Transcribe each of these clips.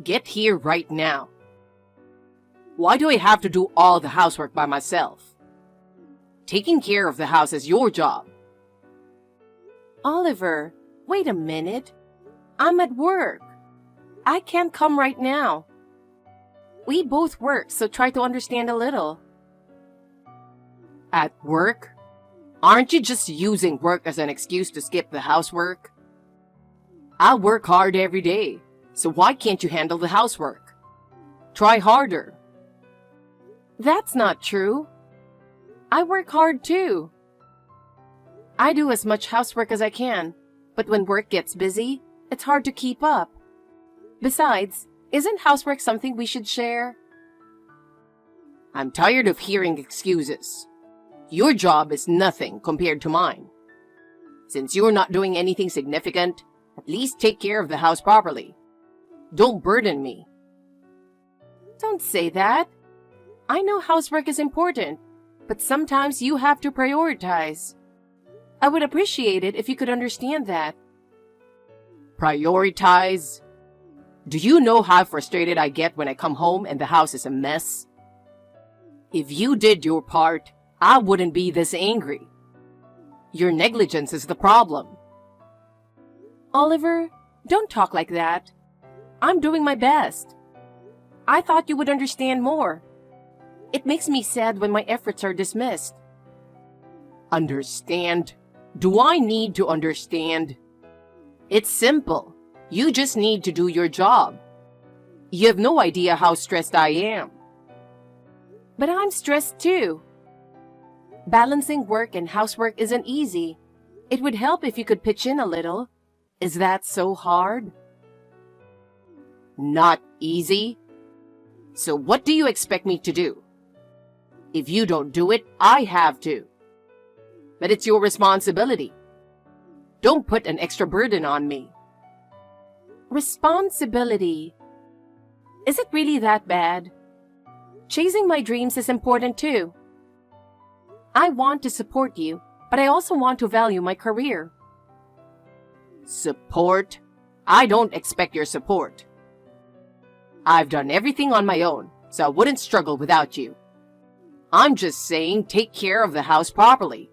Get here right now. Why do I have to do all the housework by myself? Taking care of the house is your job. Oliver, wait a minute. I'm at work. I can't come right now. We both work, so try to understand a little. At work? Aren't you just using work as an excuse to skip the housework? I work hard every day, so why can't you handle the housework? Try harder. That's not true. I work hard too. I do as much housework as I can, but when work gets busy, it's hard to keep up. Besides, isn't housework something we should share? I'm tired of hearing excuses. Your job is nothing compared to mine. Since you're not doing anything significant, at least take care of the house properly. Don't burden me. Don't say that. I know housework is important, but sometimes you have to prioritize. I would appreciate it if you could understand that. Prioritize? Do you know how frustrated I get when I come home and the house is a mess? If you did your part, I wouldn't be this angry. Your negligence is the problem. Oliver, don't talk like that. I'm doing my best. I thought you would understand more. It makes me sad when my efforts are dismissed. Understand? Do I need to understand? It's simple. You just need to do your job. You have no idea how stressed I am. But I'm stressed too. Balancing work and housework isn't easy. It would help if you could pitch in a little. Is that so hard? Not easy? So what do you expect me to do? If you don't do it, I have to. But it's your responsibility. Don't put an extra burden on me. Responsibility. Is it really that bad? Chasing my dreams is important too. I want to support you, but I also want to value my career. Support? I don't expect your support. I've done everything on my own, so I wouldn't struggle without you. I'm just saying take care of the house properly.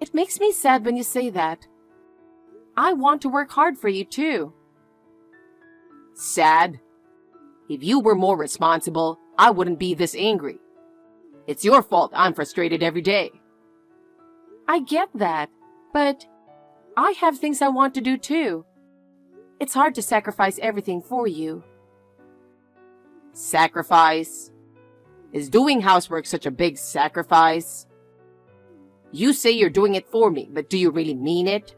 It makes me sad when you say that. I want to work hard for you too. Sad? If you were more responsible, I wouldn't be this angry. It's your fault I'm frustrated every day. I get that, but I have things I want to do too. It's hard to sacrifice everything for you. Sacrifice? Is doing housework such a big sacrifice? You say you're doing it for me, but do you really mean it?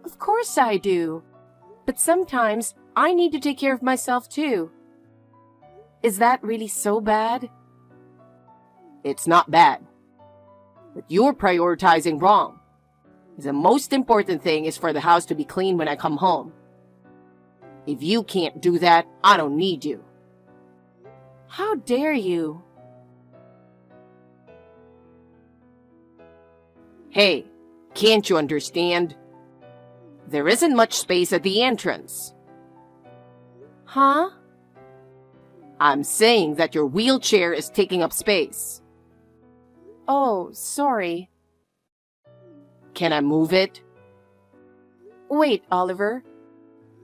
Of course I do. But sometimes I need to take care of myself too. Is that really so bad? It's not bad. But you're prioritizing wrong. The most important thing is for the house to be clean when I come home. If you can't do that, I don't need you. How dare you? Hey, can't you understand? There isn't much space at the entrance. Huh? I'm saying that your wheelchair is taking up space. Oh, sorry. Can I move it? Wait, Oliver.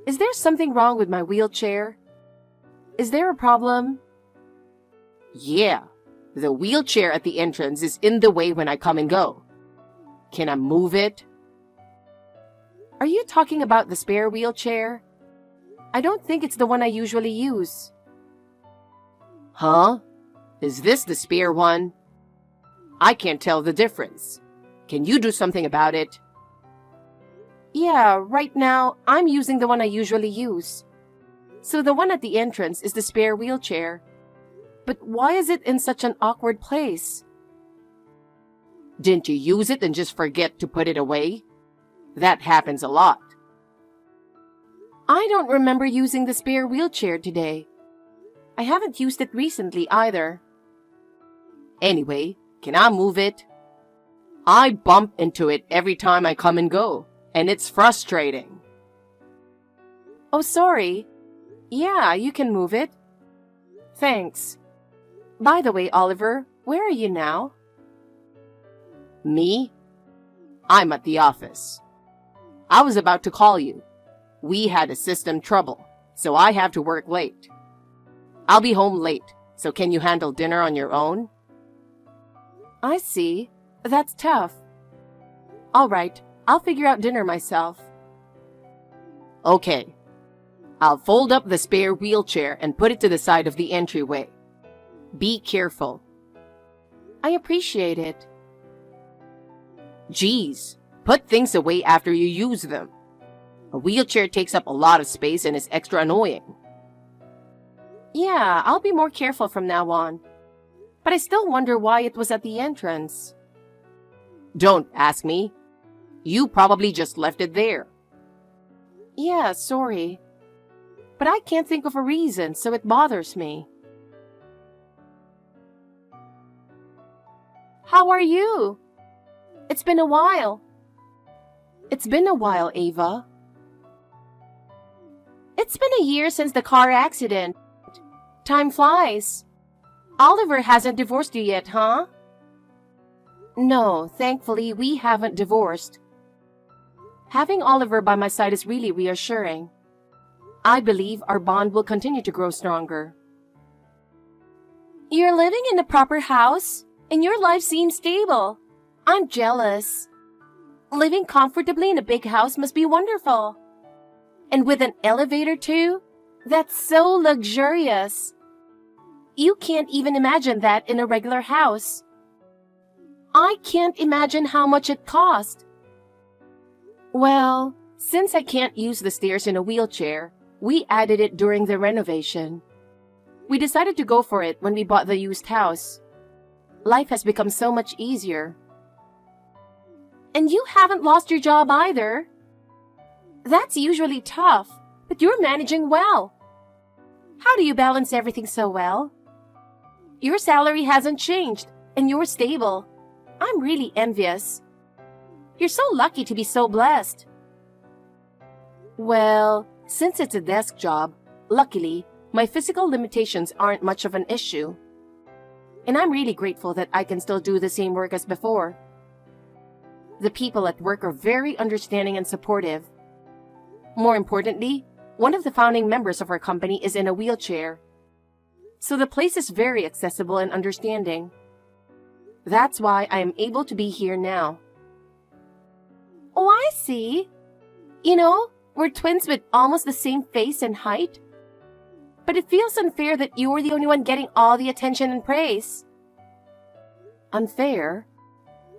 Is there something wrong with my wheelchair? Is there a problem? Yeah, the wheelchair at the entrance is in the way when I come and go. Can I move it? Are you talking about the spare wheelchair? I don't think it's the one I usually use. Huh? Is this the spare one? I can't tell the difference. Can you do something about it? Yeah, right now, I'm using the one I usually use. So the one at the entrance is the spare wheelchair. But why is it in such an awkward place? Didn't you use it and just forget to put it away? That happens a lot. I don't remember using the spare wheelchair today. I haven't used it recently either. Anyway, can I move it? I bump into it every time I come and go, and it's frustrating. Oh, sorry. Yeah, you can move it. Thanks. By the way, Oliver, where are you now? Me? I'm at the office. I was about to call you. We had a system trouble, so I have to work late. I'll be home late, so can you handle dinner on your own? I see. That's tough. All right, I'll figure out dinner myself. Okay. I'll fold up the spare wheelchair and put it to the side of the entryway. Be careful. I appreciate it. Geez, put things away after you use them. A wheelchair takes up a lot of space and is extra annoying. Yeah, I'll be more careful from now on. But I still wonder why it was at the entrance. Don't ask me. You probably just left it there. Yeah, sorry. But I can't think of a reason, so it bothers me. How are you? It's been a while. It's been a while, Ava. It's been a year since the car accident. Time flies. Oliver hasn't divorced you yet, huh? No, thankfully, we haven't divorced. Having Oliver by my side is really reassuring. I believe our bond will continue to grow stronger. You're living in a proper house, and your life seems stable. I'm jealous. Living comfortably in a big house must be wonderful. And with an elevator too? That's so luxurious. You can't even imagine that in a regular house. I can't imagine how much it cost. Well, since I can't use the stairs in a wheelchair, we added it during the renovation. We decided to go for it when we bought the used house. Life has become so much easier. And you haven't lost your job either. That's usually tough, but you're managing well. How do you balance everything so well? Your salary hasn't changed, and you're stable. I'm really envious. You're so lucky to be so blessed. Well, since it's a desk job, luckily, my physical limitations aren't much of an issue. And I'm really grateful that I can still do the same work as before. The people at work are very understanding and supportive. More importantly, one of the founding members of our company is in a wheelchair. So the place is very accessible and understanding. That's why I am able to be here now. Oh, I see. You know, we're twins with almost the same face and height. But it feels unfair that you're the only one getting all the attention and praise. Unfair?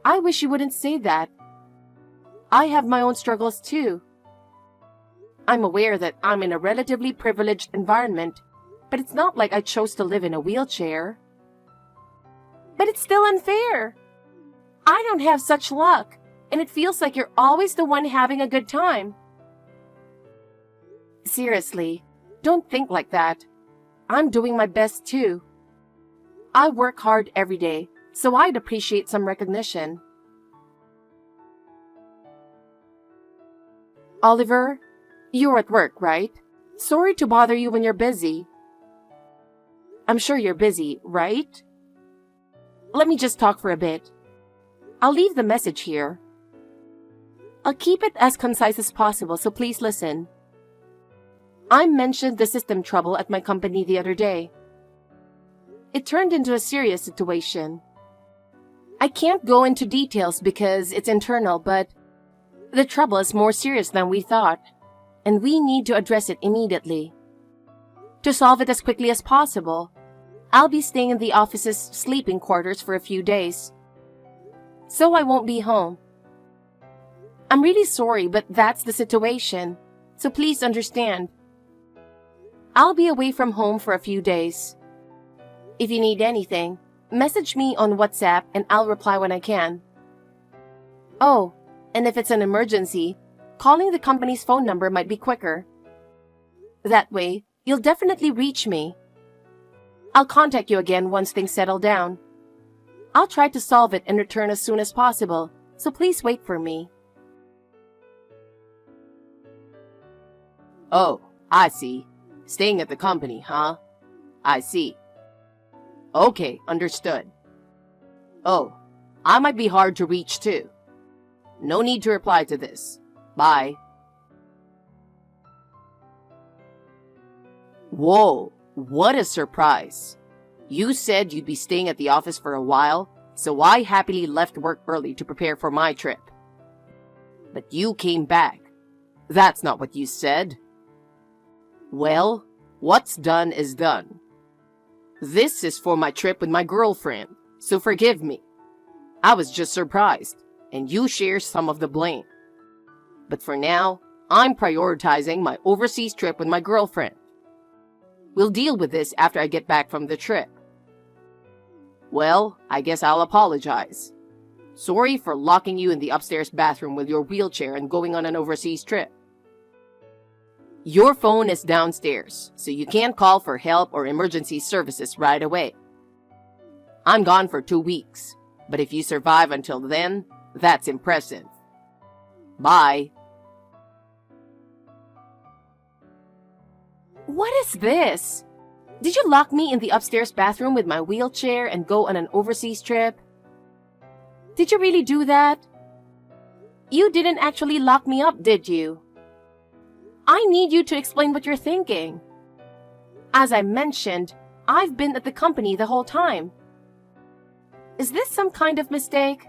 I wish you wouldn't say that. I have my own struggles too. I'm aware that I'm in a relatively privileged environment, but it's not like I chose to live in a wheelchair. But it's still unfair. I don't have such luck, and it feels like you're always the one having a good time. Seriously, don't think like that. I'm doing my best too. I work hard every day, so I'd appreciate some recognition. Oliver, you're at work, right? Sorry to bother you when you're busy. I'm sure you're busy, right? Let me just talk for a bit. I'll leave the message here. I'll keep it as concise as possible, so please listen. I mentioned the system trouble at my company the other day. It turned into a serious situation. I can't go into details because it's internal, but the trouble is more serious than we thought, and we need to address it immediately. To solve it as quickly as possible, I'll be staying in the office's sleeping quarters for a few days, so I won't be home. I'm really sorry, but that's the situation, so please understand. I'll be away from home for a few days. If you need anything, message me on WhatsApp and I'll reply when I can. Oh, and if it's an emergency, calling the company's phone number might be quicker. That way, you'll definitely reach me. I'll contact you again once things settle down. I'll try to solve it and return as soon as possible, so please wait for me. Oh, I see. Staying at the company, huh? I see. Okay, understood. Oh, I might be hard to reach too. No need to reply to this. Bye. Whoa, what a surprise. You said you'd be staying at the office for a while, so I happily left work early to prepare for my trip. But you came back. That's not what you said. Well, what's done is done. This is for my trip with my girlfriend, so forgive me. I was just surprised, and you share some of the blame. But for now, I'm prioritizing my overseas trip with my girlfriend. We'll deal with this after I get back from the trip. Well, I guess I'll apologize. Sorry for locking you in the upstairs bathroom with your wheelchair and going on an overseas trip. Your phone is downstairs, so you can't call for help or emergency services right away. I'm gone for 2 weeks, but if you survive until then, that's impressive. Bye. What is this? Did you lock me in the upstairs bathroom with my wheelchair and go on an overseas trip? Did you really do that? You didn't actually lock me up, did you? I need you to explain what you're thinking. As I mentioned, I've been at the company the whole time. Is this some kind of mistake?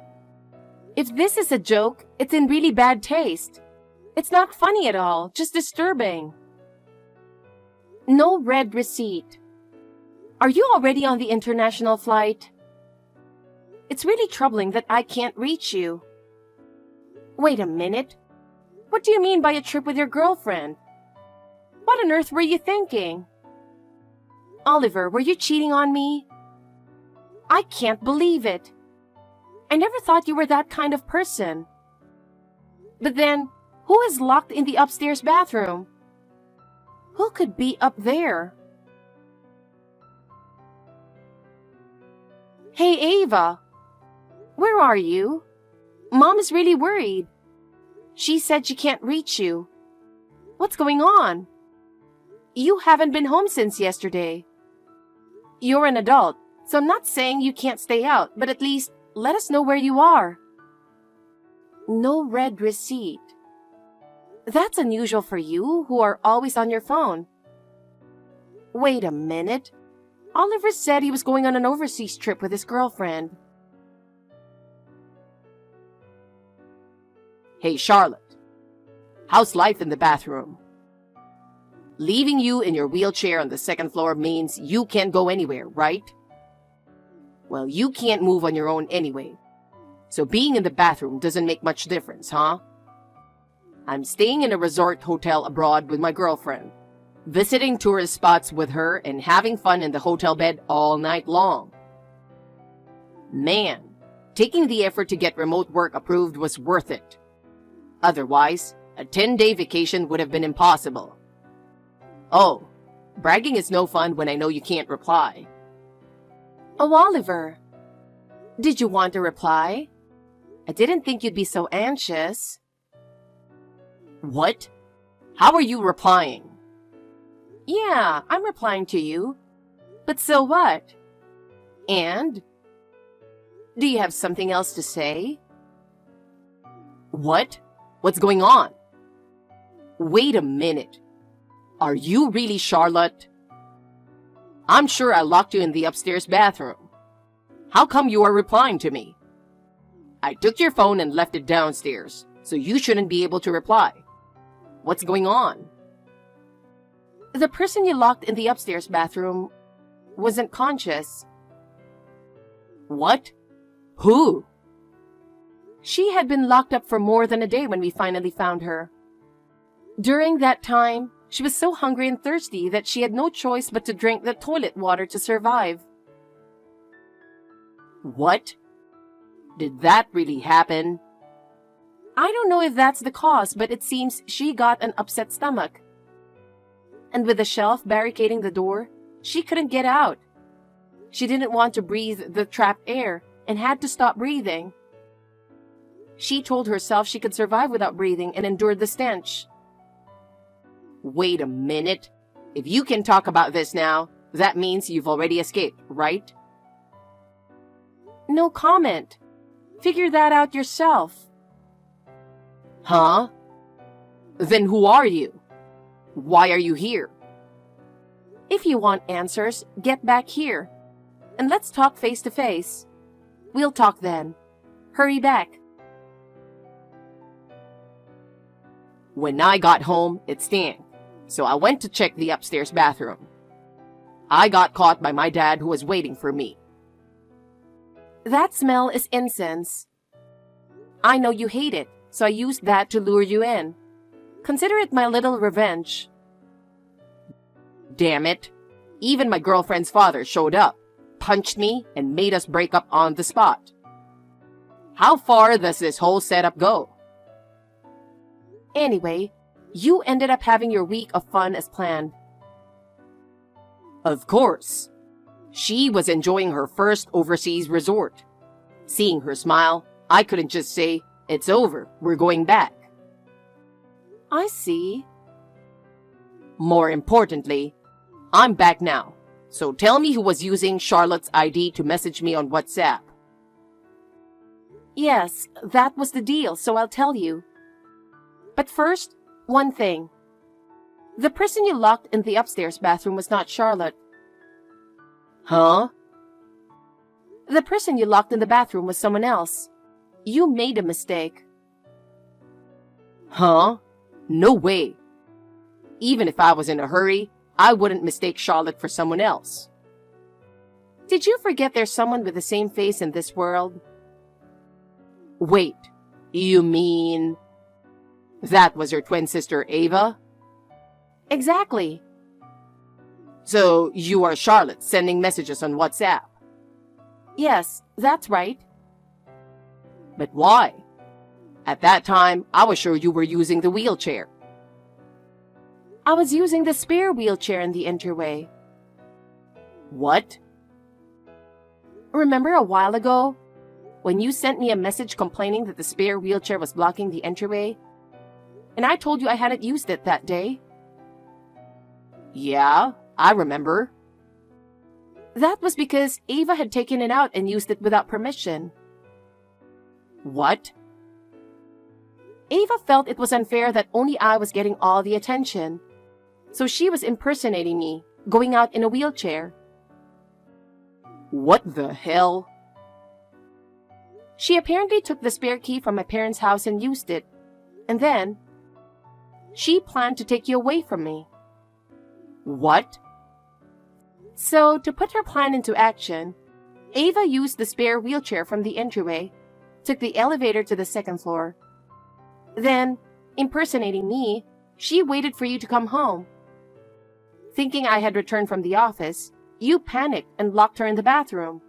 If this is a joke, it's in really bad taste. It's not funny at all, just disturbing. No red receipt. Are you already on the international flight? It's really troubling that I can't reach you. Wait a minute. What do you mean by a trip with your girlfriend? What on earth were you thinking? Oliver, were you cheating on me? I can't believe it. I never thought you were that kind of person. But then, who is locked in the upstairs bathroom? Who could be up there? Hey, Ava. Where are you? Mom is really worried. She said she can't reach you. What's going on? You haven't been home since yesterday. You're an adult, so I'm not saying you can't stay out, but at least let us know where you are. No red receipt. That's unusual for you, who are always on your phone. Wait a minute. Oliver said he was going on an overseas trip with his girlfriend. Hey, Charlotte. How's life in the bathroom? Leaving you in your wheelchair on the second floor means you can't go anywhere, right? Well, you can't move on your own anyway. So being in the bathroom doesn't make much difference, huh? I'm staying in a resort hotel abroad with my girlfriend, visiting tourist spots with her and having fun in the hotel bed all night long. Man, taking the effort to get remote work approved was worth it. Otherwise, a 10-day vacation would have been impossible. Oh, bragging is no fun when I know you can't reply. Oh, Oliver. Did you want a reply? I didn't think you'd be so anxious. What? How are you replying? Yeah, I'm replying to you. But so what? And? Do you have something else to say? What? What's going on? Wait a minute. Are you really Charlotte? I'm sure I locked you in the upstairs bathroom. How come you are replying to me? I took your phone and left it downstairs, so you shouldn't be able to reply. What's going on? The person you locked in the upstairs bathroom wasn't conscious. What? Who? She had been locked up for more than a day when we finally found her. During that time, she was so hungry and thirsty that she had no choice but to drink the toilet water to survive. What? Did that really happen? I don't know if that's the cause, but it seems she got an upset stomach. And with the shelf barricading the door, she couldn't get out. She didn't want to breathe the trapped air and had to stop breathing. She told herself she could survive without breathing and endured the stench. Wait a minute. If you can talk about this now, that means you've already escaped, right? No comment. Figure that out yourself. Huh? Then who are you? Why are you here? If you want answers, get back here. And let's talk face to face. We'll talk then. Hurry back. When I got home, it stank, so I went to check the upstairs bathroom. I got caught by my dad, who was waiting for me. That smell is incense. I know you hate it, so I used that to lure you in. Consider it my little revenge. Damn it. Even my girlfriend's father showed up, punched me, and made us break up on the spot. How far does this whole setup go? Anyway, you ended up having your week of fun as planned. Of course. She was enjoying her first overseas resort. Seeing her smile, I couldn't just say, "It's over, we're going back." I see. More importantly, I'm back now. So tell me who was using Charlotte's ID to message me on WhatsApp. Yes, that was the deal, so I'll tell you. But first, one thing. The person you locked in the upstairs bathroom was not Charlotte. Huh? The person you locked in the bathroom was someone else. You made a mistake. Huh? No way. Even if I was in a hurry, I wouldn't mistake Charlotte for someone else. Did you forget there's someone with the same face in this world? Wait, you mean that was your twin sister Ava? Exactly. So you are Charlotte sending messages on WhatsApp? Yes, that's right. But why? At that time, I was sure you were using the wheelchair. I was using the spare wheelchair in the entryway. What? Remember a while ago, when you sent me a message complaining that the spare wheelchair was blocking the entryway? And I told you I hadn't used it that day? Yeah, I remember. That was because Ava had taken it out and used it without permission. What? Ava felt it was unfair that only I was getting all the attention. So she was impersonating me, going out in a wheelchair. What the hell? She apparently took the spare key from my parents' house and used it. And then, she planned to take you away from me. What? So, to put her plan into action, Ava used the spare wheelchair from the entryway, took the elevator to the second floor. Then, impersonating me, she waited for you to come home. Thinking I had returned from the office, you panicked and locked her in the bathroom.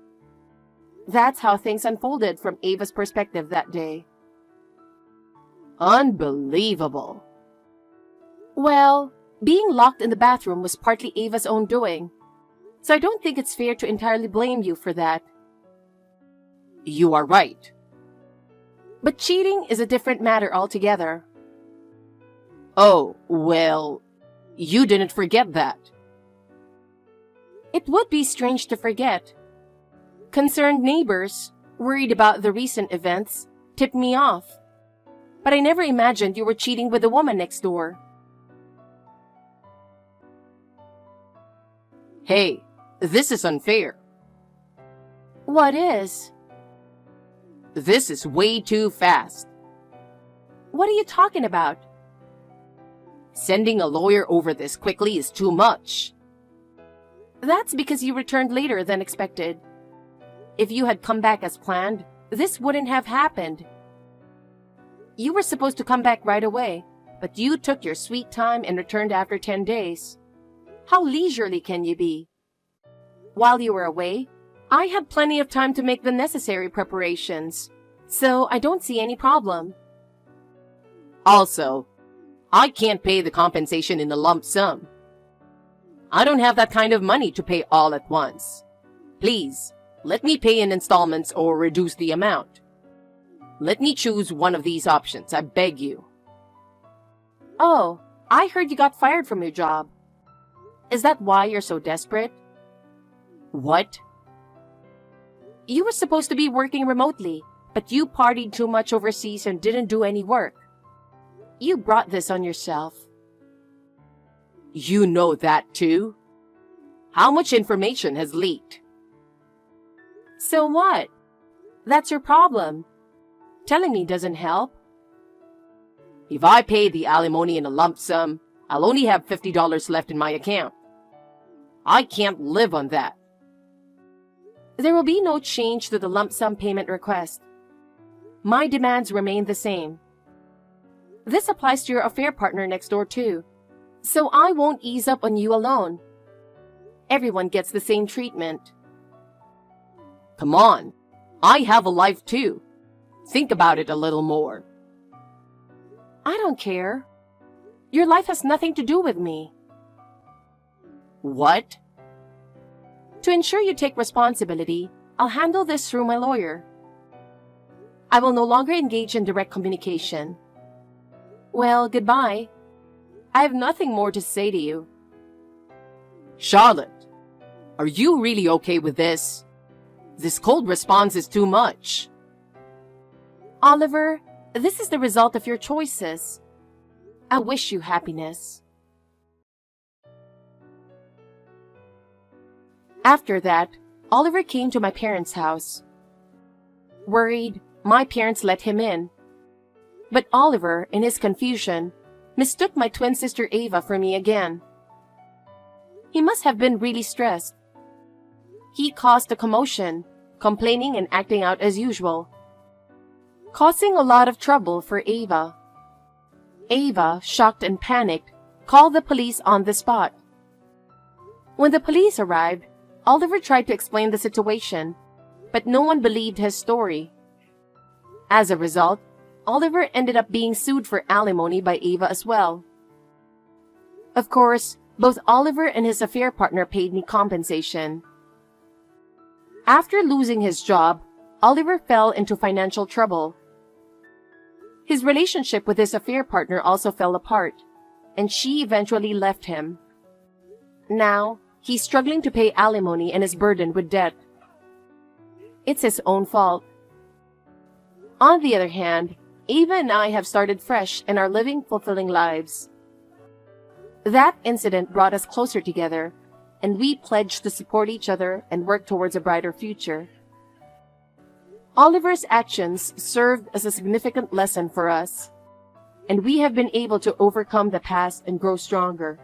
That's how things unfolded from Ava's perspective that day. Unbelievable. Well, being locked in the bathroom was partly Ava's own doing, so I don't think it's fair to entirely blame you for that. You are right. But cheating is a different matter altogether. Oh, well, you didn't forget that. It would be strange to forget. Concerned neighbors, worried about the recent events, tipped me off. But I never imagined you were cheating with the woman next door. Hey, this is unfair. What is? This is way too fast. What are you talking about? Sending a lawyer over this quickly is too much. That's because you returned later than expected. If you had come back as planned, this wouldn't have happened. You were supposed to come back right away, but you took your sweet time and returned after 10 days. How leisurely can you be? While you were away, I had plenty of time to make the necessary preparations, so I don't see any problem. Also, I can't pay the compensation in a lump sum. I don't have that kind of money to pay all at once. Please, let me pay in installments or reduce the amount. Let me choose one of these options, I beg you. Oh, I heard you got fired from your job. Is that why you're so desperate? What? You were supposed to be working remotely, but you partied too much overseas and didn't do any work. You brought this on yourself. You know that too? How much information has leaked? So what? That's your problem. Telling me doesn't help. If I pay the alimony in a lump sum, I'll only have $50 left in my account. I can't live on that. There will be no change to the lump sum payment request. My demands remain the same. This applies to your affair partner next door too, so I won't ease up on you alone. Everyone gets the same treatment. Come on, I have a life too. Think about it a little more. I don't care. Your life has nothing to do with me. What? To ensure you take responsibility, I'll handle this through my lawyer. I will no longer engage in direct communication. Well, goodbye. I have nothing more to say to you. Charlotte, are you really okay with this? This cold response is too much. Oliver, this is the result of your choices. I wish you happiness. After that, Oliver came to my parents' house. Worried, my parents let him in. But Oliver, in his confusion, mistook my twin sister Ava for me again. He must have been really stressed. He caused a commotion, complaining and acting out as usual, causing a lot of trouble for Ava. Ava, shocked and panicked, called the police on the spot. When the police arrived, Oliver tried to explain the situation, but no one believed his story. As a result, Oliver ended up being sued for alimony by Ava as well. Of course, both Oliver and his affair partner paid me compensation. After losing his job, Oliver fell into financial trouble. His relationship with his affair partner also fell apart, and she eventually left him. Now, he's struggling to pay alimony and is burdened with debt. It's his own fault. On the other hand, Ava and I have started fresh and are living fulfilling lives. That incident brought us closer together, and we pledged to support each other and work towards a brighter future. Oliver's actions served as a significant lesson for us, and we have been able to overcome the past and grow stronger.